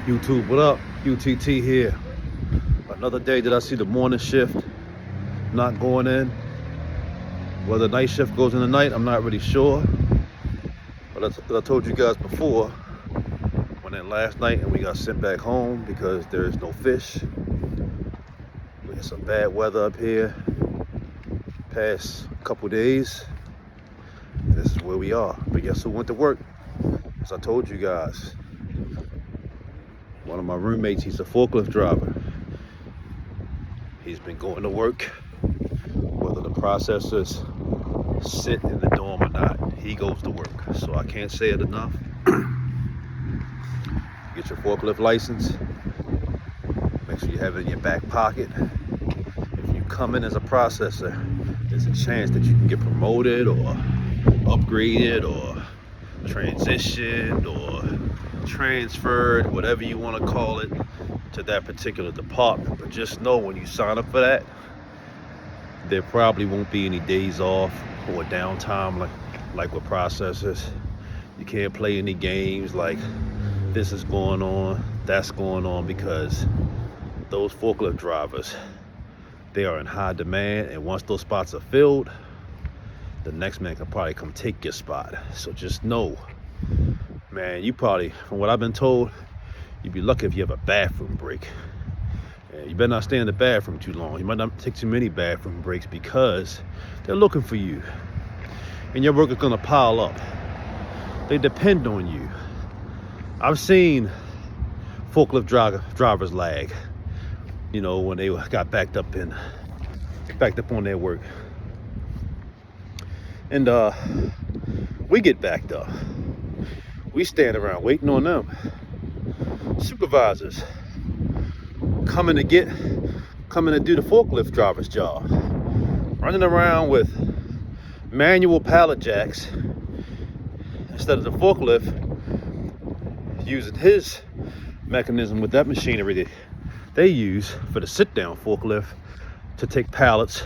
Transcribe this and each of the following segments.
YouTube, what up? UTT here. Another day that I see the morning shift not going in. Whether night shift goes in the night, I'm not really sure. But as I told you guys before, went in last night and we got sent back home because there is no fish. We had some bad weather up here past couple days. This is where we are. But guess who went to work? As I told you guys, one of my roommates, he's a forklift driver. He's been going to work, whether the processors sit in the dorm or not, he goes to work. So I can't say it enough. Get your forklift license. Make sure you have it in your back pocket. If you come in as a processor, there's a chance that you can get promoted or upgraded or transitioned or transferred, whatever you want to call it, to that particular department. But just know when you sign up for that, there probably won't be any days off or downtime like with processors. You can't play any games like this is going on, that's going on, because those forklift drivers, they are in high demand, and once those spots are filled, the next man can probably come take your spot. So just know, man, you probably, from what I've been told, you'd be lucky if you have a bathroom break. And you better not stay in the bathroom too long. You might not take too many bathroom breaks because they're looking for you. And your work is gonna pile up. They depend on you. I've seen forklift drivers lag, you know, when they got backed up on their work. And we get backed up. We stand around waiting on them. Supervisors coming to do the forklift driver's job, running around with manual pallet jacks instead of the forklift using his mechanism with that machinery that they use for the sit-down forklift to take pallets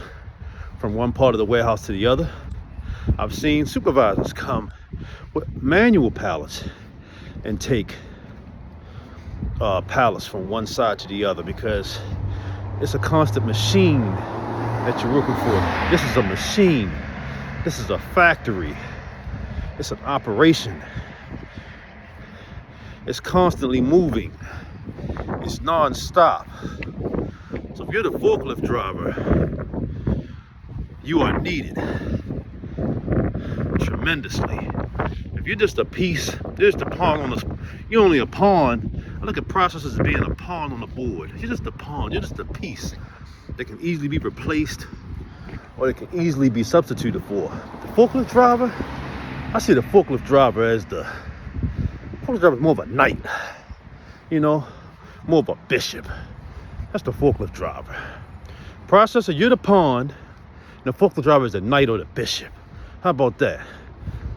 from one part of the warehouse to the other. I've seen supervisors come with manual pallets and take pallets from one side to the other, because it's a constant machine that you're working for. This is a machine. This is a factory. It's an operation. It's constantly moving. It's non-stop. So if you're the forklift driver, you are needed tremendously. If you're just a piece, just a pawn on the, you're only a pawn. I look at processors as being a pawn on the board. You're just a pawn, you're just a piece that can easily be replaced or it can easily be substituted for. The forklift driver, I see the forklift driver as more of a knight, you know, more of a bishop. That's the forklift driver. Processor, you're the pawn, and the forklift driver is the knight or the bishop. How about that?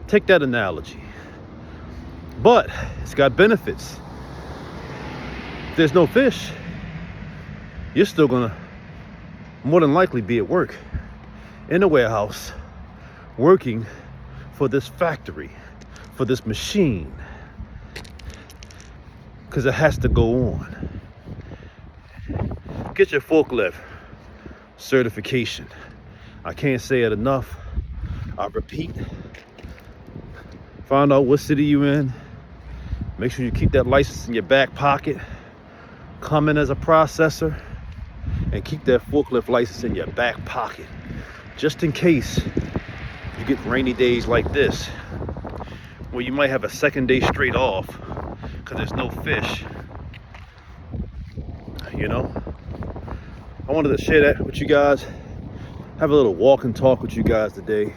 Take that analogy. But it's got benefits. If there's no fish, you're still gonna more than likely be at work in a warehouse working for this factory, for this machine, because it has to go on. Get your forklift certification. I can't say it enough. I repeat, find out what city you're in. Make sure you keep that license in your back pocket. Come in as a processor and keep that forklift license in your back pocket, just in case you get rainy days like this, where you might have a second day straight off because there's no fish. You know, I wanted to share that with you guys. Have a little walk and talk with you guys today.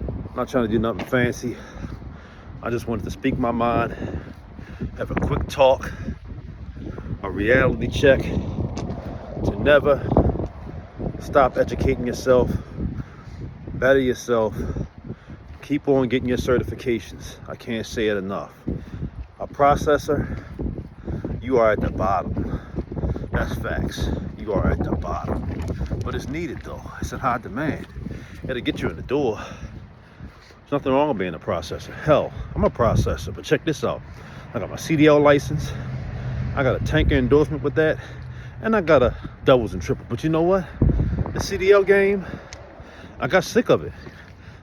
I'm not trying to do nothing fancy. I just wanted to speak my mind, have a quick talk, a reality check, to never stop educating yourself, better yourself, keep on getting your certifications. I can't say it enough. A processor, you are at the bottom. That's facts. You are at the bottom. But it's needed though. It's in high demand. It'll get you in the door. There's nothing wrong with being a processor. Hell, I'm a processor, but check this out. I got my CDL license. I got a tanker endorsement with that, and I got a doubles and triples. But you know what? The CDL game, I got sick of it.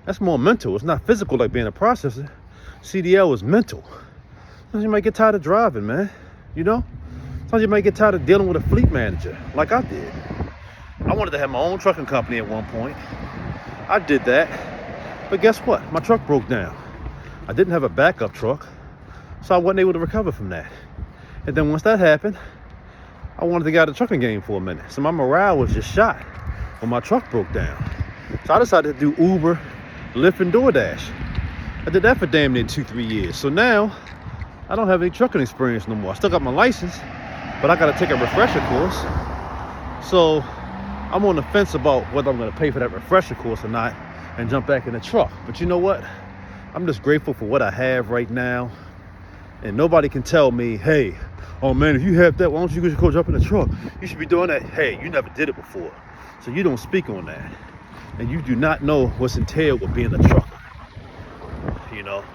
That's more mental. It's not physical like being a processor. CDL is mental. Sometimes you might get tired of driving, man. You know? Sometimes you might get tired of dealing with a fleet manager, like I did. I wanted to have my own trucking company at one point. I did that. But guess what? My truck broke down. I didn't have a backup truck, so I wasn't able to recover from that. And then once that happened, I wanted to get out of the trucking game for a minute. So my morale was just shot when my truck broke down. So I decided to do Uber, Lyft, and DoorDash. I did that for damn near 2-3 years. So now I don't have any trucking experience no more. I still got my license, but I got to take a refresher course. So I'm on the fence about whether I'm going to pay for that refresher course or not and jump back in the truck. But you know what? I'm just grateful for what I have right now. And nobody can tell me, hey, oh man, if you have that, why don't you just go jump in the truck? You should be doing that. Hey, you never did it before, so you don't speak on that. And you do not know what's entailed with being a trucker. You know,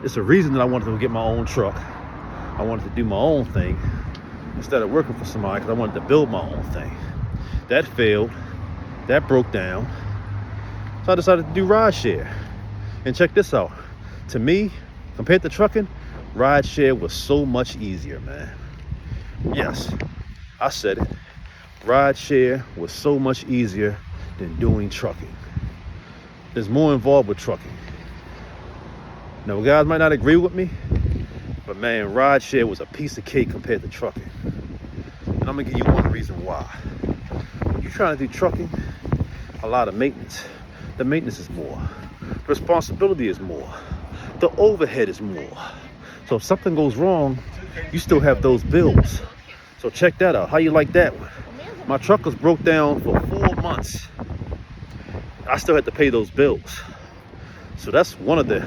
it's a reason that I wanted to get my own truck. I wanted to do my own thing instead of working for somebody, because I wanted to build my own thing. That failed. That broke down. So I decided to do rideshare. And check this out. To me, compared to trucking, rideshare was so much easier, man. Yes, I said it. Rideshare was so much easier than doing trucking. There's more involved with trucking. Now, guys might not agree with me, but man, rideshare was a piece of cake compared to trucking. And I'm gonna give you one reason why. When you're trying to do trucking, a lot of maintenance. The maintenance is more. The responsibility is more. The overhead is more. So if something goes wrong, you still have those bills. So check that out. How you like that one? My truck was broke down for 4 months. I still had to pay those bills. So that's one of the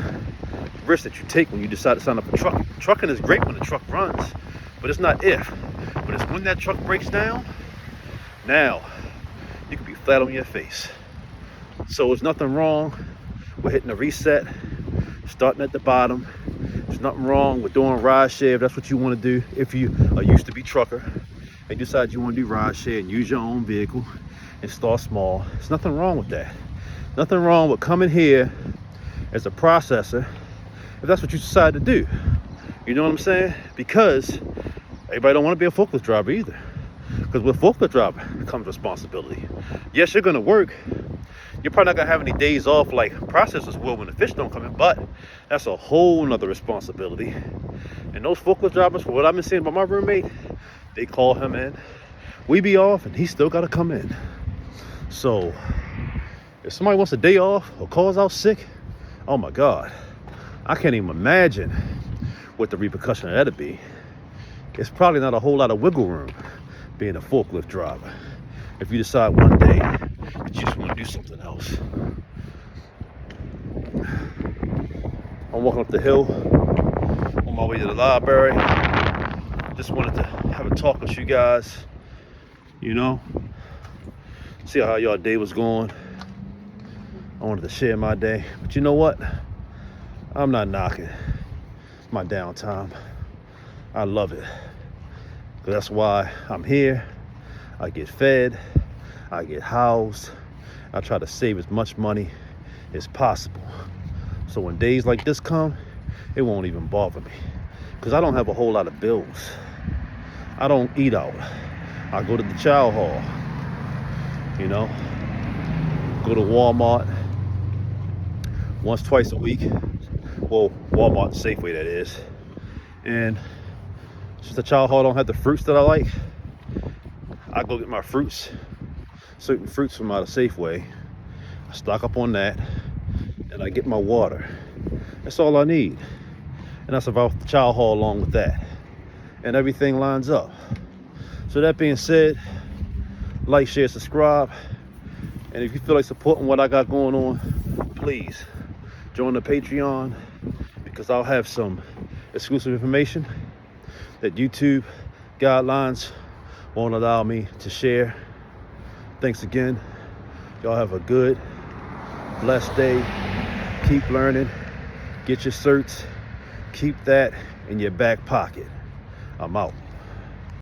risks that you take when you decide to sign up for trucking. Trucking is great when the truck runs, but it's not if. But it's when that truck breaks down, now you can be flat on your face. So there's nothing wrong with hitting a reset, starting at the bottom. There's nothing wrong with doing rideshare if that's what you want to do. If you are used to be trucker and you decide you want to do rideshare and use your own vehicle and start small, there's nothing wrong with that. Nothing wrong with coming here as a processor if that's what you decide to do. You know what I'm saying? Because everybody don't want to be a forklift driver either. Because with forklift driver comes responsibility. Yes, you're going to work. You're probably not going to have any days off like processors will when the fish don't come in, but that's a whole nother responsibility. And those forklift drivers, for what I've been seeing about my roommate, they call him in. We be off and he still got to come in. So if somebody wants a day off or calls out sick, oh my God, I can't even imagine what the repercussion of that'd be. It's probably not a whole lot of wiggle room being a forklift driver if you decide one day that you just want to do something else. I'm walking up the hill on my way to the library. Just wanted to have a talk with you guys, you know, see how y'all day was going. I wanted to share my day, but you know what? I'm not knocking my downtime. I love it. That's why I'm here. I get fed, I get housed. I try to save as much money as possible. So when days like this come, it won't even bother me. Because I don't have a whole lot of bills. I don't eat out. I go to the chow hall, you know, go to Walmart once, twice a week. Well, Walmart, Safeway that is. And since the chow hall don't have the fruits that I like, I go get my fruits, certain fruits from out of Safeway. I stock up on that, and I get my water. That's all I need. And that's about the chow hall along with that. And everything lines up. So that being said, like, share, subscribe. And if you feel like supporting what I got going on, please join the Patreon, because I'll have some exclusive information that YouTube guidelines won't allow me to share. Thanks again. Y'all have a good, blessed day. Keep learning. Get your certs. Keep that in your back pocket. I'm out.